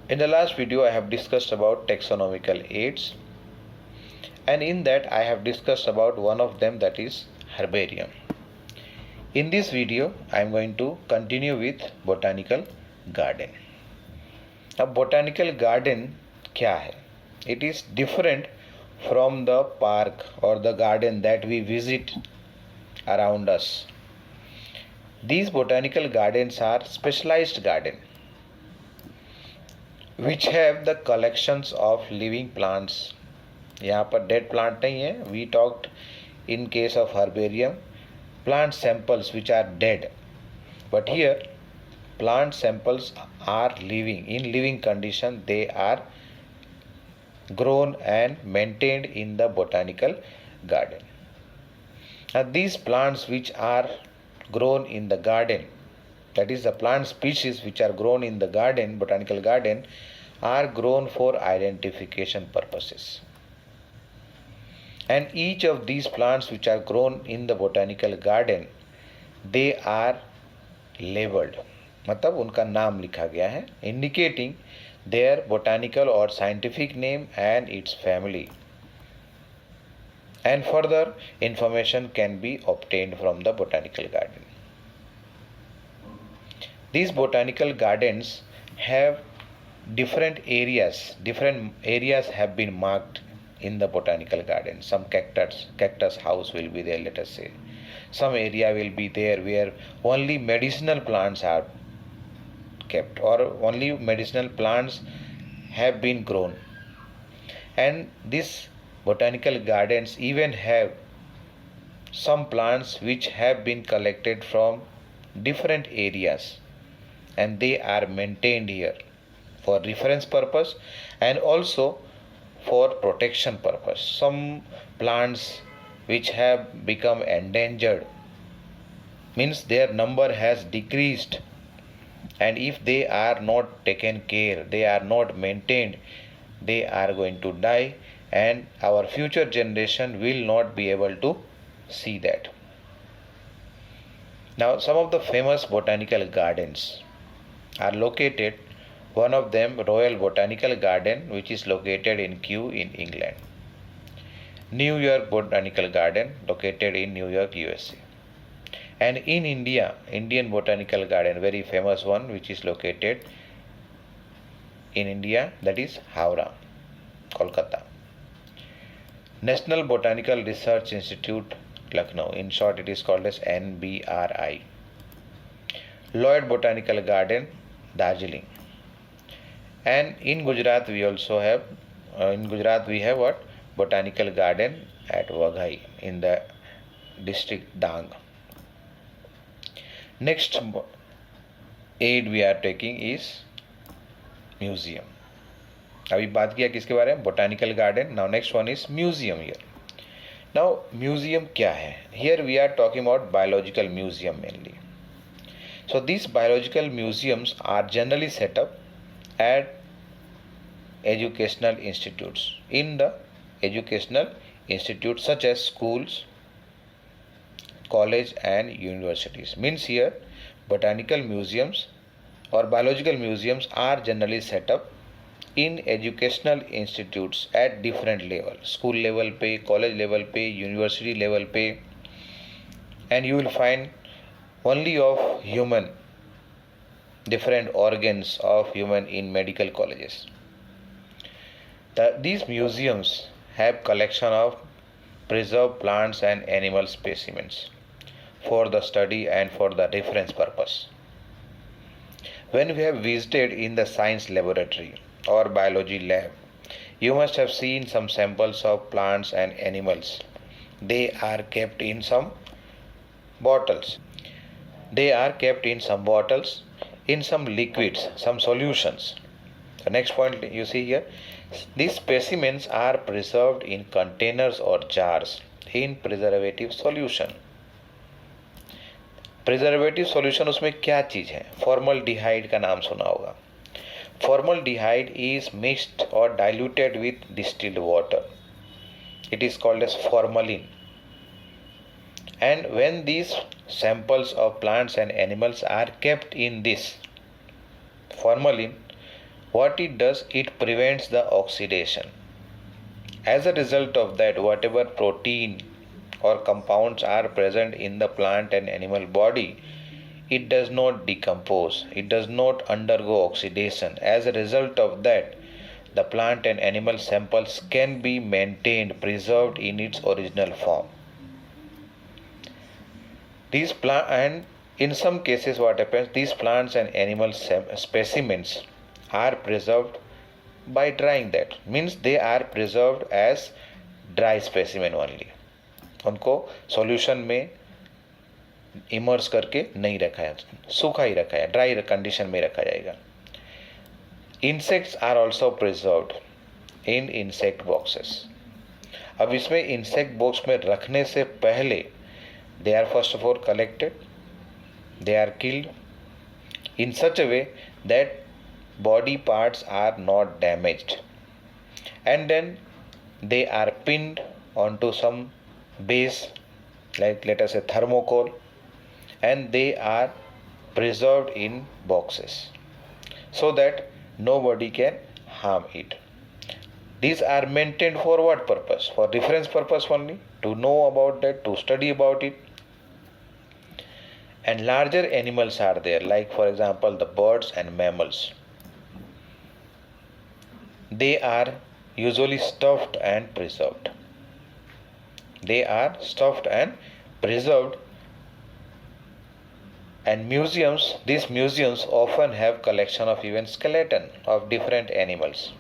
In the last video I have discussed about taxonomical aids, and in that I have discussed about one of them, that is herbarium. In this video I am going to continue with botanical garden. Now botanical garden क्या है? It is different from the park or the garden that we visit around us. These botanical gardens are specialized garden which have the collections of living plants. यहाँ पर dead plant नहीं है. We talked in case of herbarium plant samples which are dead, but here plant samples are living, in living condition. They are grown and maintained in the botanical garden. Now these plants which are grown in the garden, that is the plant species which are grown in the garden, botanical garden, are grown for identification purposes. And each of these plants which are grown in the botanical garden, they are labeled, मतलब उनका नाम लिखा गया है, indicating their botanical or scientific name and its family. And further information can be obtained from the botanical garden. These botanical gardens have different areas have been marked in the botanical garden. Some cactus house will be there, let us say. Some area will be there where only medicinal plants are kept, or only medicinal plants have been grown. And these botanical gardens even have some plants which have been collected from different areas, and they are maintained here for reference purpose and also for protection purpose. Some plants which have become endangered, means their number has decreased, and if they are not taken care, they are not maintained, they are going to die, and our future generation will not be able to see that. Now some of the famous botanical gardens are located. One of them, Royal Botanical Garden, which is located in Kew in England. New York Botanical Garden, located in New York, USA. And in India, Indian Botanical Garden, very famous one, which is located in India, that is Howrah, Kolkata. National Botanical Research Institute, Lucknow. In short, it is called as NBRI. Lloyd Botanical Garden, Darjeeling. And in Gujarat we also have, we have what? Botanical Garden at Waghai in the district Dang. Next aid we are taking is museum. अभी बात किया किसके बारे में? Botanical Garden. Now next one is museum here. Now museum क्या है? Here we are talking about biological museum mainly. So these biological museums are generally set up at educational institutes. In the educational institutes such as schools, college and universities. Means here botanical museums or biological museums are generally set up in educational institutes at different level, school level पे, college level पे, university level पे, and you will find only of human, different organs of human in medical colleges. These museums have collection of preserved plants and animal specimens for the study and for the reference purpose. When we have visited in the science laboratory or biology lab, you must have seen some samples of plants and animals. They are kept in some bottles. In some liquids, some solutions. The next point you see here, these specimens are preserved in containers or jars in preservative solution. Preservative solution उसमें क्या चीज़ है? Formaldehyde का नाम सुना होगा. Formaldehyde is mixed or diluted with distilled water. It is called as formalin. And when these samples of plants and animals are kept in this formalin, what it does, it prevents the oxidation. As a result of that, whatever protein or compounds are present in the plant and animal body, it does not decompose, it does not undergo oxidation. As a result of that, the plant and animal samples can be maintained, preserved in its original form. These plant and in some cases what happens, these plants and animal specimens are preserved by drying, that means they are preserved as dry specimen only. उनको solution में immerse करके नहीं रखा है, सूखा ही रखा है, dry condition में रखा जाएगा. Insects are also preserved in insect boxes. अब इसमें इंसेक्ट बॉक्स में रखने से पहले they are first of all collected, they are killed in such a way that body parts are not damaged, and then they are pinned onto some base, like let us say thermocol, and they are preserved in boxes so that nobody can harm it. These are maintained for what purpose? For reference purpose only, to know about that, to study about it. And larger animals are there, like for example the birds and mammals. They are usually stuffed and preserved. They are stuffed and preserved. And museums, these museums often have collection of even skeleton of different animals.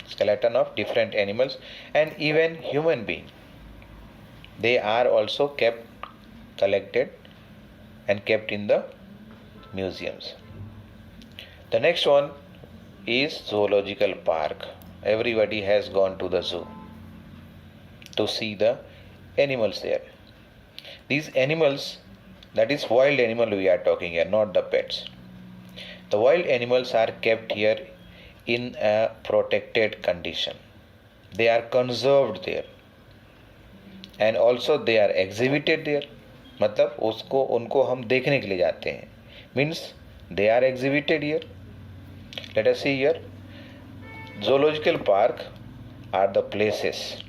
Skeleton of different animals and even human being. They are also kept, collected and kept in the museums. The next one is zoological park. Everybody has gone to the zoo to see the animals there. These animals, that is wild animal we are talking here, not the pets. The wild animals are kept here in a protected condition. They are conserved there and also they are exhibited there. मतलब उसको उनको हम देखने के लिए जाते हैं, means they are exhibited here. Let us see here, zoological park are the places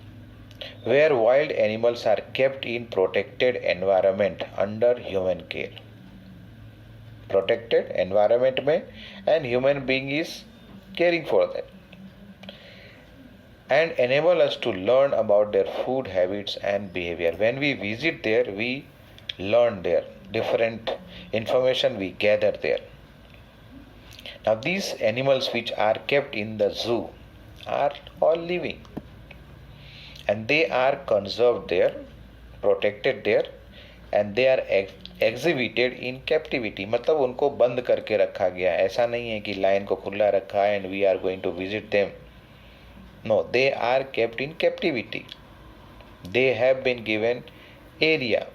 where wild animals are kept in protected environment under human care. Protected environment में and human being is caring for them and enable us to learn about their food habits and behavior. When we visit there, we learn there, different information we gather there. Now these animals which are kept in the zoo are all living and they are conserved there, protected there and they are exhibited in captivity. मतलब उनको बंद करके रखा गया. ऐसा नहीं है कि लाइन को खुला रखा है and we are going to visit them. No, they are kept in captivity. They have been given area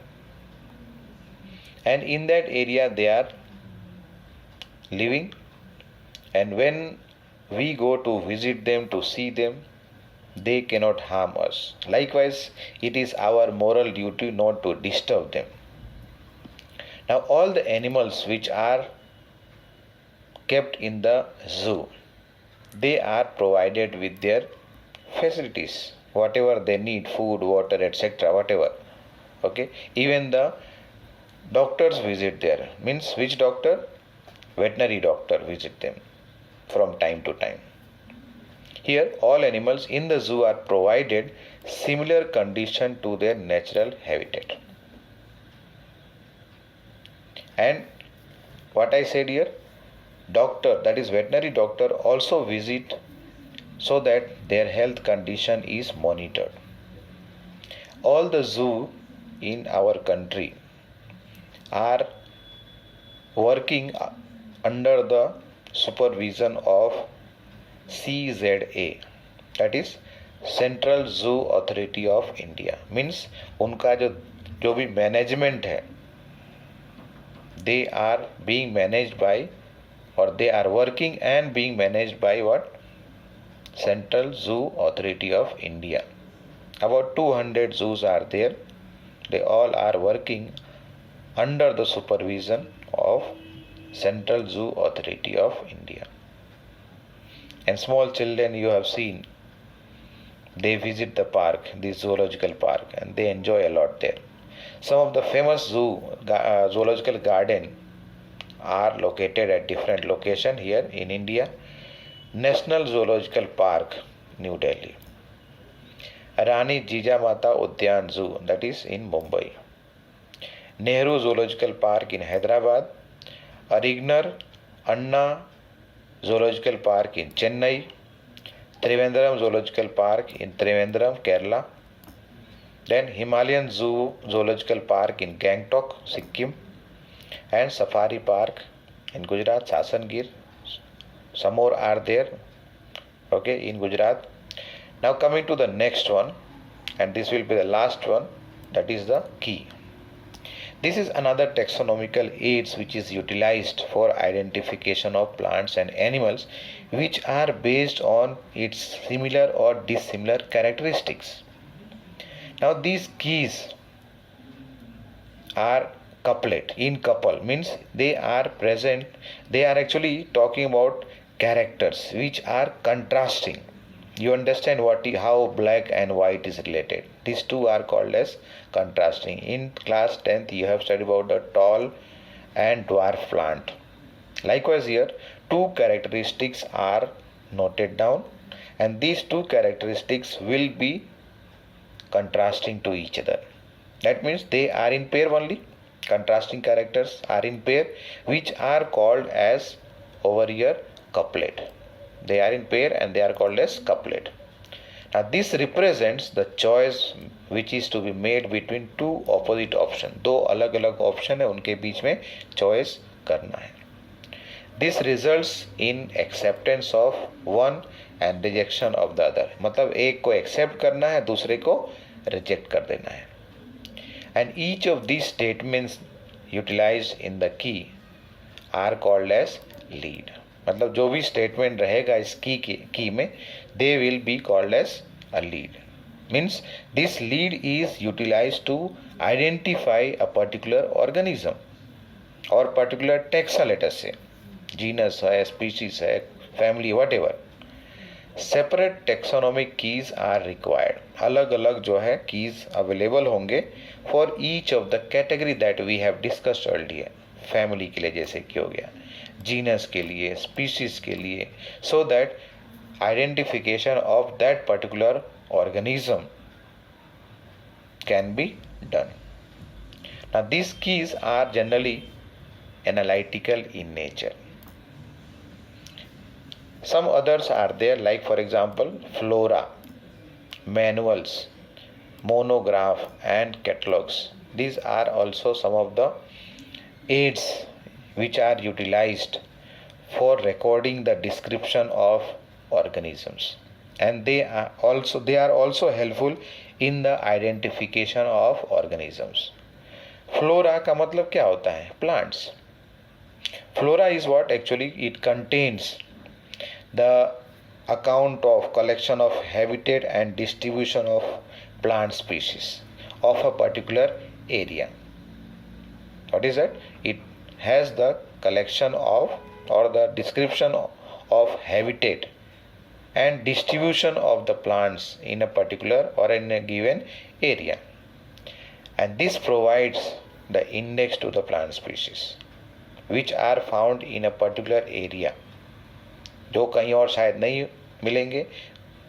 and in that area they are living, and when we go to visit them, to see them, they cannot harm us. Likewise, it is our moral duty not to disturb them. Now all the animals which are kept in the zoo, they are provided with their facilities, whatever they need, food, water, etc., whatever. Okay, even the doctors visit there. Means which doctor? Veterinary doctor visit them from time to time. Here all animals in the zoo are provided similar condition to their natural habitat. And what I said here, doctor, that is veterinary doctor, also visit so that their health condition is monitored. All the zoo in our country are working under the supervision of CZA, that is Central Zoo Authority of India. Means उनका जो भी management है, they are being managed by, or they are working and being managed by what? Central Zoo Authority of India. About 200 zoos are there. They all are working under the supervision of Central Zoo Authority of India. And small children, you have seen, they visit the park, the zoological park, and they enjoy a lot there. Some of the famous zoological garden are located at different location here in India. National Zoological Park, New Delhi. Rani Jijamata Udyan Zoo, that is in Mumbai. Nehru Zoological Park in Hyderabad. Arignar Anna Zoological Park in Chennai. Trivandrum Zoological Park in Trivandrum, Kerala. Then Himalayan Zoological Park in Gangtok, Sikkim. And Safari Park in Gujarat, Sasangir. Some more are there, okay, in Gujarat. Now coming to the next one, and this will be the last one, that is the key. This is another taxonomical aids which is utilized for identification of plants and animals which are based on its similar or dissimilar characteristics. Now these keys are couplet, in couple, means they are present, they are actually talking about characters which are contrasting. You understand how black and white is related. These two are called as contrasting. In class 10th you have studied about the tall and dwarf plant. Likewise here, two characteristics are noted down, and these two characteristics will be contrasting to each other. That means they are in pair only. Contrasting characters are in pair, which are called as over here couplet. They are in pair and they are called as couplet. Now this represents the choice which is to be made between two opposite options. दो अलग अलग option है, उनके बीच में choice करना है. This results in acceptance of one and rejection of the other. मतलब एक को accept करना है, दूसरे को reject कर देना है. And each of these statements utilized in the key are called as lead. मतलब जो भी स्टेटमेंट रहेगा इस की में, they will be called as a lead. Means this lead is utilized to identify a particular organism or particular taxa, let us say, genus है, species है, family, whatever. Separate taxonomic keys are required. अलग अलग जो है keys available होंगे for each of the category that we have discussed earlier. Family के लिए जैसे कि हो गया, genus के लिए, species के लिए, so that identification of that particular organism can be done. Now these keys are generally analytical in nature. Some others are there, like for example flora, manuals, monograph and catalogs. These are also some of the aids which are utilized for recording the description of organisms, and they are also helpful in the identification of organisms. Flora का मतलब क्या होता है? Plants. Flora is what actually it contains the account of collection of habitat and distribution of plant species of a particular area. What is that? It has the collection of or the description of habitat and distribution of the plants in a particular or in a given area, and this provides the index to the plant species which are found in a particular area, जो कहीं और शायद नहीं मिलेंगे,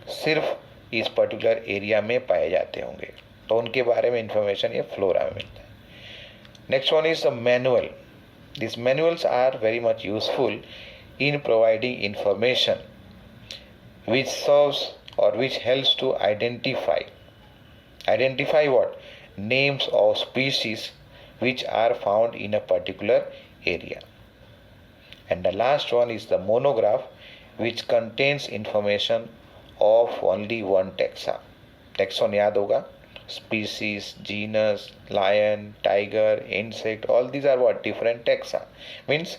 सिर्फ इस particular area में पाए जाते होंगे, तो उनके बारे में इंफॉर्मेशन ये फ्लोरा में मिलता है. Next one is the manual. These manuals are very much useful in providing information which serves or which helps to identify what? Names of species which are found in a particular area. And the last one is the monograph, which contains information of only one taxa. Taxon याद होगा, species, genus, lion, tiger, insect, all these are what? Different taxa. Means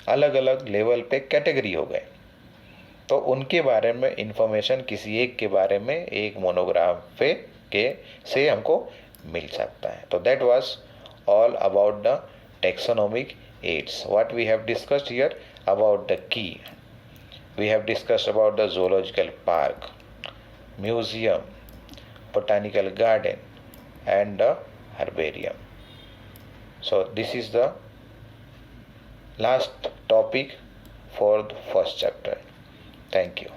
अलग अलग level पे category हो गए, तो उनके बारे में इंफॉर्मेशन किसी एक के बारे में एक मोनोग्राफ पे के से हमको मिल सकता है. तो that was all about the taxonomic aids. What we have discussed here about the key. We have discussed about the zoological park, museum, botanical garden, and the herbarium. So this is the last topic for the first chapter. Thank you.